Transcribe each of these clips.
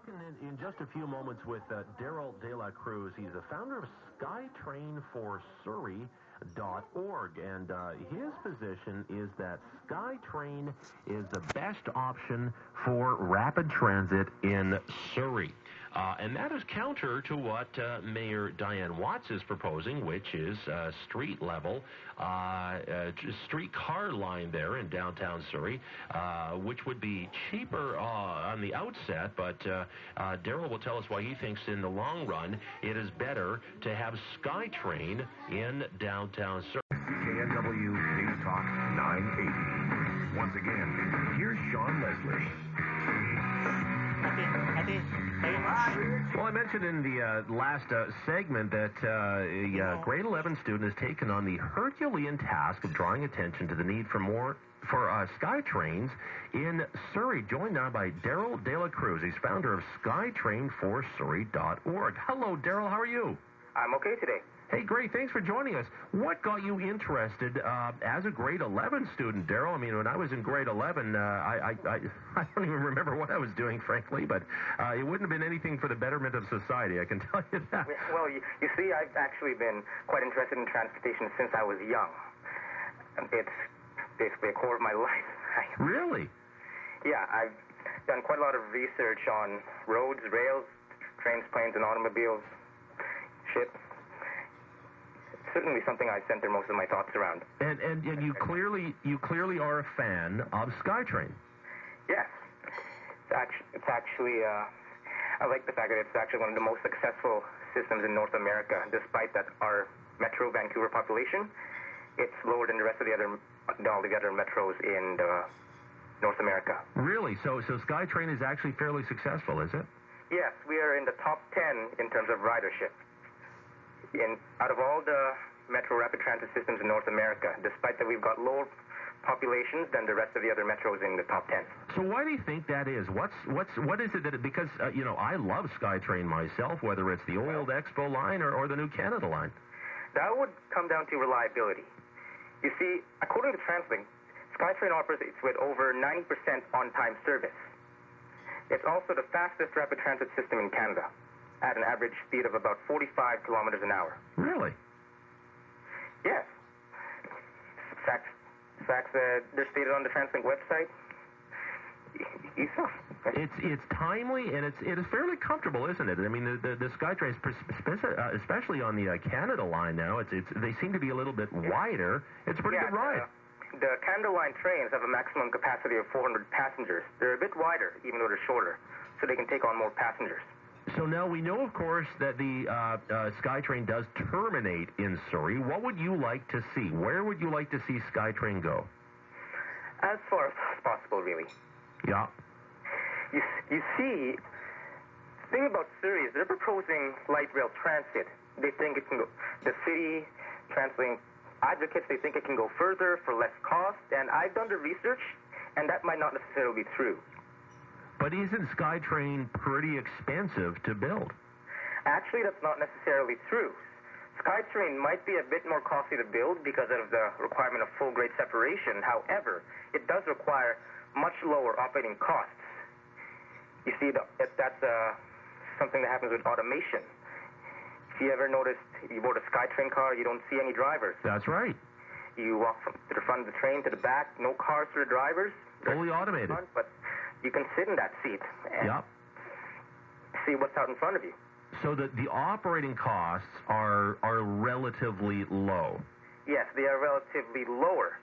talking in just a few moments with Daryl Dela Cruz. He's the founder of Skytrain for Surrey.org, and his position is that Skytrain is the best option for rapid transit in Surrey. And that is counter to what Mayor Diane Watts is proposing, which is street-level streetcar line there in downtown Surrey, which would be cheaper on the outset, but Daryl will tell us why he thinks in the long run it is better to have Skytrain in downtown Surrey. CKNW News Talk 980. Once again, here's Sean Leslie. Well, I mentioned in the last segment that a grade 11 student has taken on the Herculean task of drawing attention to the need for Skytrains in Surrey. Joined now by Daryl Dela Cruz. He's founder of Skytrain for Surrey.org. Hello, Daryl. How are you? I'm okay today. Hey, great. Thanks for joining us. What got you interested as a grade 11 student, Daryl? I mean, when I was in grade 11, I don't even remember what I was doing, frankly, but it wouldn't have been anything for the betterment of society, I can tell you that. Well, you see, I've actually been quite interested in transportation since I was young. It's basically a core of my life. Really? Yeah, I've done quite a lot of research on roads, rails, trains, planes, and automobiles, ships. Certainly something I center most of my thoughts around. And you clearly are a fan of Skytrain. Yes. It's actually I like the fact that it's actually one of the most successful systems in North America. Despite that our Metro Vancouver population, it's lower than all the other metros in North America. Really? So Skytrain is actually fairly successful, is it? Yes, we are in the top 10 in terms of ridership. Out of all the metro rapid transit systems in North America, despite that we've got lower populations than the rest of the other metros in the top 10. So why do you think that is? What is it that because I love Skytrain myself, whether it's the old Expo line or the new Canada line. That would come down to reliability. You see, according to TransLink, Skytrain operates with over 90% on-time service. It's also the fastest rapid transit system in Canada, at an average speed of about 45 kilometers an hour. Really? Yes. Facts they're stated on the TransLink website. It's timely and it is fairly comfortable, isn't it? I mean, the Skytrains, especially on the Canada line now, they seem to be a little bit wider. It's a pretty good ride. The Canada line trains have a maximum capacity of 400 passengers. They're a bit wider, even though they're shorter, so they can take on more passengers. So now we know, of course, that the Skytrain does terminate in Surrey. What would you like to see? Where would you like to see Skytrain go? As far as possible, really. Yeah. You see, the thing about Surrey is they're proposing light rail transit. They think it can go. The city TransLink advocates, they think it can go further for less cost. And I've done the research, and that might not necessarily be true. But isn't Skytrain pretty expensive to build? Actually, that's not necessarily true. Skytrain might be a bit more costly to build because of the requirement of full grade separation. However, it does require much lower operating costs. You see, that's something that happens with automation. If you ever noticed, you board a Skytrain car, you don't see any drivers. That's right. You walk from the front of the train to the back, no cars for the drivers. Fully automated. But you can sit in that seat and see what's out in front of you. So the operating costs are relatively low. Yes, they are relatively lower.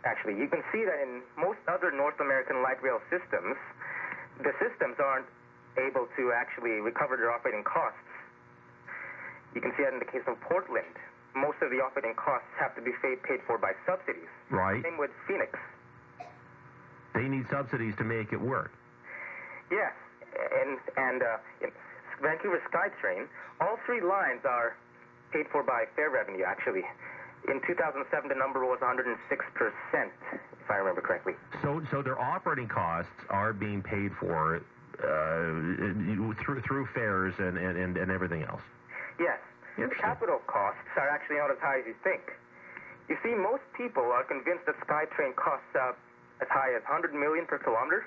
Actually, you can see that in most other North American light rail systems, the systems aren't able to actually recover their operating costs. You can see that in the case of Portland. Most of the operating costs have to be paid for by subsidies. Right. Same with Phoenix. They need subsidies to make it work. Yes, and in Vancouver Skytrain, all three lines are paid for by fare revenue, actually. In 2007, the number was 106%, if I remember correctly. So their operating costs are being paid for through fares and everything else. Yes. The capital costs are actually not as high as you think. You see, most people are convinced that Skytrain costs as high as $100 million per kilometer.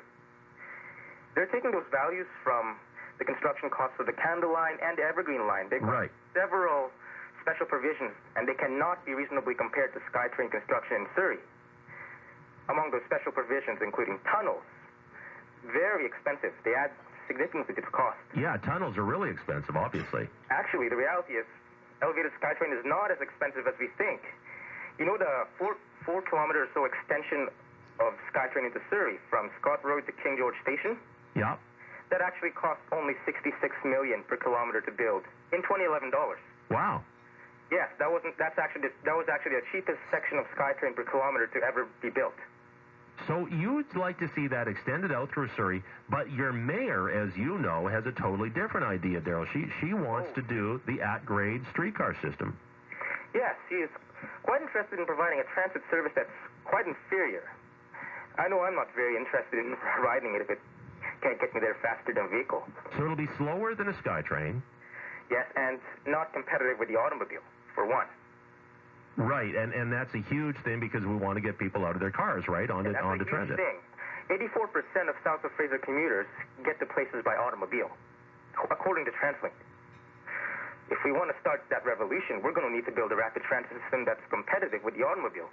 They're taking those values from the construction costs of the Candle Line and the Evergreen Line. They've got several special provisions, and they cannot be reasonably compared to Skytrain construction in Surrey. Among those special provisions, including tunnels, very expensive. They add significantly to the cost. Yeah, tunnels are really expensive, obviously. Actually, the reality is, elevated Skytrain is not as expensive as we think. You know the 4 kilometer or so extension of Skytrain into Surrey from Scott Road to King George Station? Yeah. That actually cost only $66 million per kilometer to build in 2011 dollars. Wow. Yes, that was actually the cheapest section of Skytrain per kilometer to ever be built. So you'd like to see that extended out through Surrey, but your mayor, as you know, has a totally different idea, Daryl. She wants to do the at-grade streetcar system. Yes, she is quite interested in providing a transit service that's quite inferior. I know I'm not very interested in riding it if it can't get me there faster than a vehicle. So it'll be slower than a Skytrain? Yes, and not competitive with the automobile, for one. Right, and that's a huge thing because we want to get people out of their cars, right, onto transit. Thing. 84% of south of Fraser commuters get to places by automobile, according to TransLink. If we want to start that revolution, we're going to need to build a rapid transit system that's competitive with the automobile.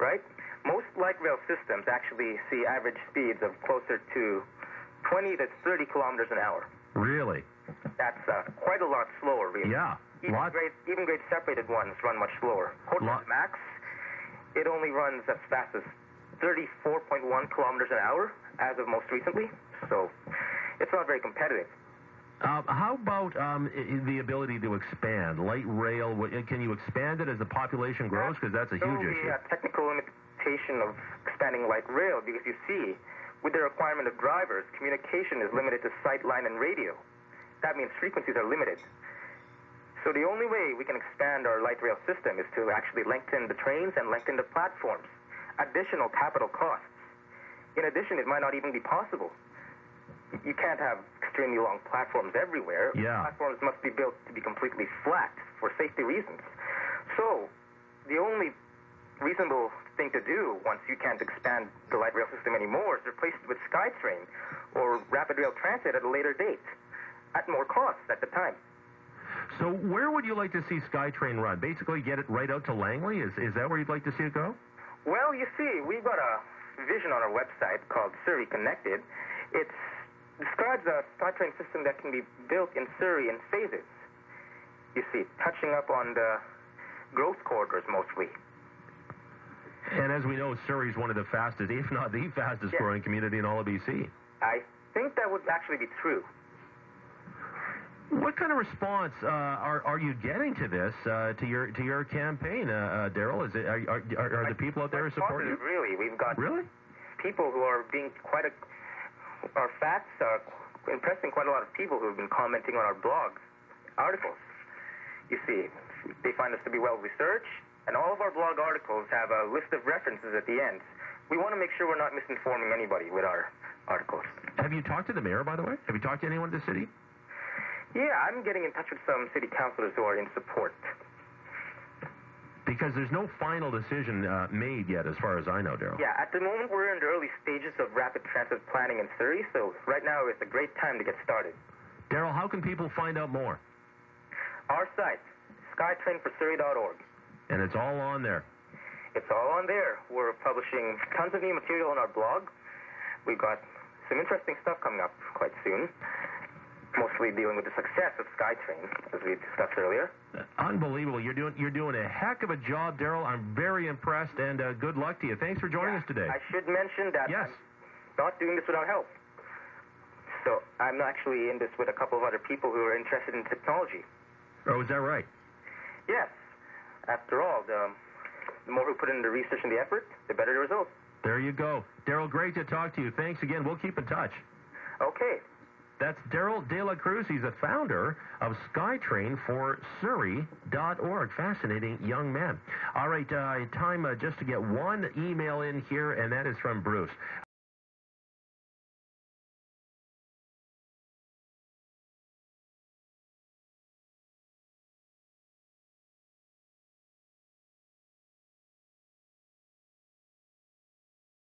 Right? Most light rail systems actually see average speeds of closer to 20 to 30 kilometers an hour. Really? That's quite a lot slower, really. Yeah. Even grade separated ones run much slower. Portland Max, it only runs as fast as 34.1 kilometers an hour as of most recently, so it's not very competitive. How about the ability to expand? Light rail, can you expand it as the population grows? Because that's a huge issue. A technical limitation of expanding light rail, because you see, with the requirement of drivers, communication is limited to sight, line, and radio. That means frequencies are limited. So the only way we can expand our light rail system is to actually lengthen the trains and lengthen the platforms. Additional capital costs. In addition, it might not even be possible. You can't have extremely long platforms everywhere. Yeah. Platforms must be built to be completely flat for safety reasons. So the only reasonable thing to do once you can't expand the light rail system anymore is replace it with Skytrain or rapid rail transit at a later date at more costs at the time. So where would you like to see Skytrain run? Basically get it right out to Langley? Is that where you'd like to see it go? Well, you see, we've got a vision on our website called Surrey Connected. It describes a Skytrain system that can be built in Surrey in phases. You see, touching up on the growth corridors mostly. And as we know, Surrey is one of the fastest, if not the fastest growing community in all of BC. I think that would actually be true. What kind of response are you getting to this, to your campaign, Daryl? Is it are the people out there supporting you? Really, we've got people who are being our facts are impressing quite a lot of people who have been commenting on our blog articles. You see, they find us to be well researched, and all of our blog articles have a list of references at the end. We want to make sure we're not misinforming anybody with our articles. Have you talked to the mayor, by the way? Have you talked to anyone in the city? Yeah, I'm getting in touch with some city councilors who are in support. Because there's no final decision made yet, as far as I know, Daryl. Yeah, at the moment we're in the early stages of rapid transit planning in Surrey, so right now it's a great time to get started. Daryl, how can people find out more? Our site, skytrainforsurrey.org. And it's all on there? It's all on there. We're publishing tons of new material on our blog. We've got some interesting stuff coming up quite soon. Mostly dealing with the success of Skytrain, as we discussed earlier. Unbelievable. You're doing a heck of a job, Daryl. I'm very impressed, and good luck to you. Thanks for joining us today. I should mention that I'm not doing this without help. So I'm actually in this with a couple of other people who are interested in technology. Oh, is that right? Yes. After all, the more we put in the research and the effort, the better the results. There you go. Daryl, great to talk to you. Thanks again. We'll keep in touch. Okay. That's Daryl Dela Cruz. He's a founder of Skytrain for Surrey.org. Fascinating young man. All right, time just to get one email in here, and that is from Bruce.